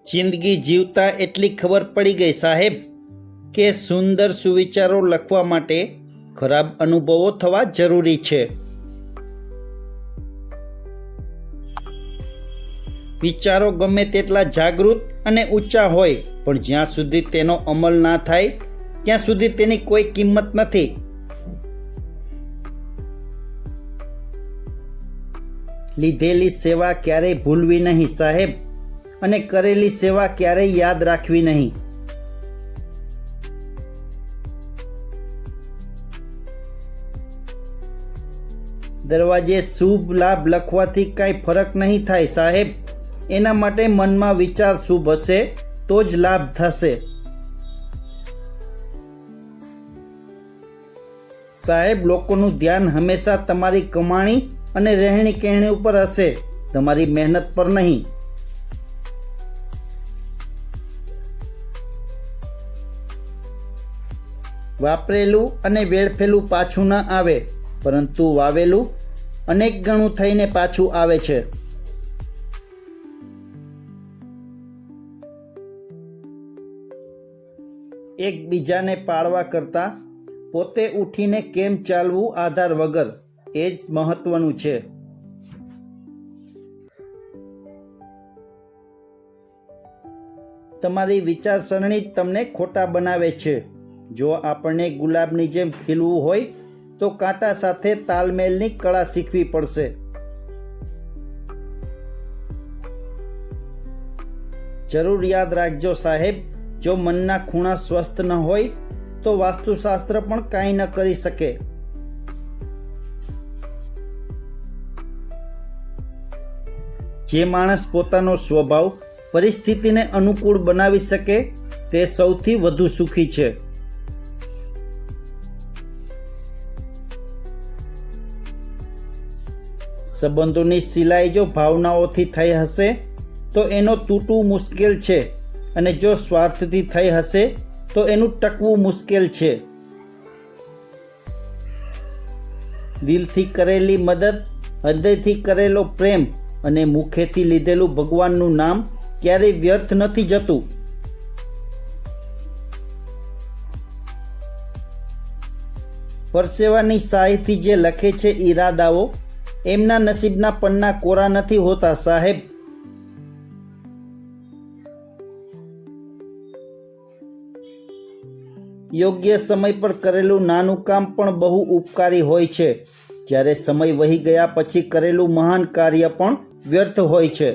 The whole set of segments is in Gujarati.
જિંદગી જીવતા એટલી ખબર પડી ગઈ સાહેબ કે સુંદર સુવિચારો લખવા માટે ખરાબ અનુભવો થવા જરૂરી છે. વિચારો ગમે તેટલા જાગૃત અને ઊંચા હોય પણ જ્યાં સુધી તેનો અમલ ના થાય ત્યાં સુધી તેની કોઈ કિંમત નથી. લીધેલી સેવા ક્યારેય ભૂલવી નહીં સાહેબ, અને કરેલી સેવા ક્યારેય યાદ રાખવી નહીં. દરવાજે શુભ લાભ લખવાથી કાંઈ ફરક નહીં થાય સાહેબ. એના માટે મનમાં વિચાર શુભ હશે તો જ લાભ થશે. સાહેબ, લોકોનું ધ્યાન હંમેશા તમારી કમાણી અને રહેણી કહેણી ઉપર હશે, તમારી મહેનત પર નહીં. વાપરેલું અને વેડફેલું પાછું ના આવે, પરંતુ વાવેલું અનેક ગણું થઈને પાછું આવે છે. એકબીજાને પાળવા કરતાં પોતે ઉઠીને કેમ ચાલવું આધાર વગર, એ જ મહત્વનું છે. તમારી વિચારસરણી જ તમને ખોટા બનાવે છે. જો આપણને ગુલાબની જેમ ખીલવું હોય તો કાંટા સાથે તાલમેલની કળા શીખવી પડશે. જરૂર યાદ રાખજો સાહેબ, જો મનના ખૂણા સ્વસ્થ ન હોય તો વાસ્તુશાસ્ત્ર પણ કાંઈ ન કરી શકે. જે માણસ પોતાનો સ્વભાવ પરિસ્થિતિને અનુકૂળ બનાવી શકે તે સૌથી વધુ સુખી છે. સંબંધોની સિલાઈ જો ભાવનાઓથી થઈ હશે તો એનો તૂટવું મુશ્કેલ છે, અને જો સ્વાર્થથી થઈ હશે તો એનું ટકવું મુશ્કેલ છે. દિલથી કરેલી મદદ, હૃદયથી કરેલો પ્રેમ અને મુખેથી લીધેલું ભગવાનનું નામ ક્યારેય વ્યર્થ નથી જતું. પરસેવાની શાહીથી જે લખે છે ઈરાદાઓ, એમના નસીબના પન્ના કોરા નથી હોતા સાહેબ. યોગ્ય સમય પર કરેલું નાનું કામ પણ બહુ ઉપકારી હોય છે, જ્યારે સમય વહી ગયા પછી કરેલું મહાન કાર્ય પણ વ્યર્થ હોય છે.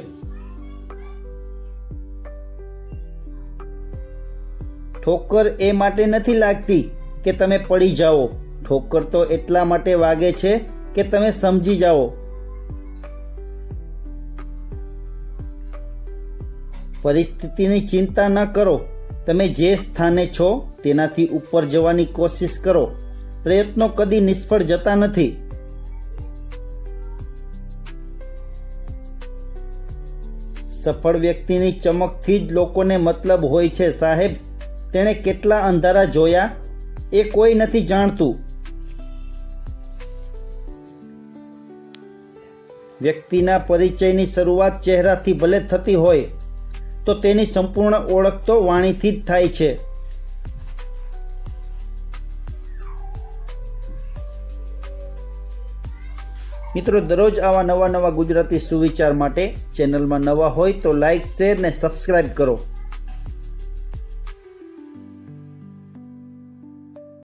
ઠોકર એ માટે નથી લાગતી કે તમે પડી જાઓ, ઠોકર તો એટલા માટે વાગે છે કે તમે સમજી જાઓ. પરિસ્થિતિની ચિંતા ન કરો, તમે જે સ્થાને છો તેનાથી ઉપર જવાની કોશિશ કરો. પ્રયત્નો કદી નિષ્ફળ જતા નથી. સફળ વ્યક્તિની ચમકથી જ લોકોને મતલબ હોય છે સાહેબ. તેણે કેટલા અંધારા જોયા એ કોઈ નથી જાણતું. વ્યક્તિના પરિચયની શરૂઆત ચહેરાથી ભલે થતી હોય તો તેની સંપૂર્ણ ઓળખ તો વાણીથી જ થાય છે. મિત્રો, દરરોજ આવા નવા ગુજરાતી સુવિચાર માટે ચેનલમાં નવા હોય તો લાઈક, શેર ને સબસ્ક્રાઈબ કરો.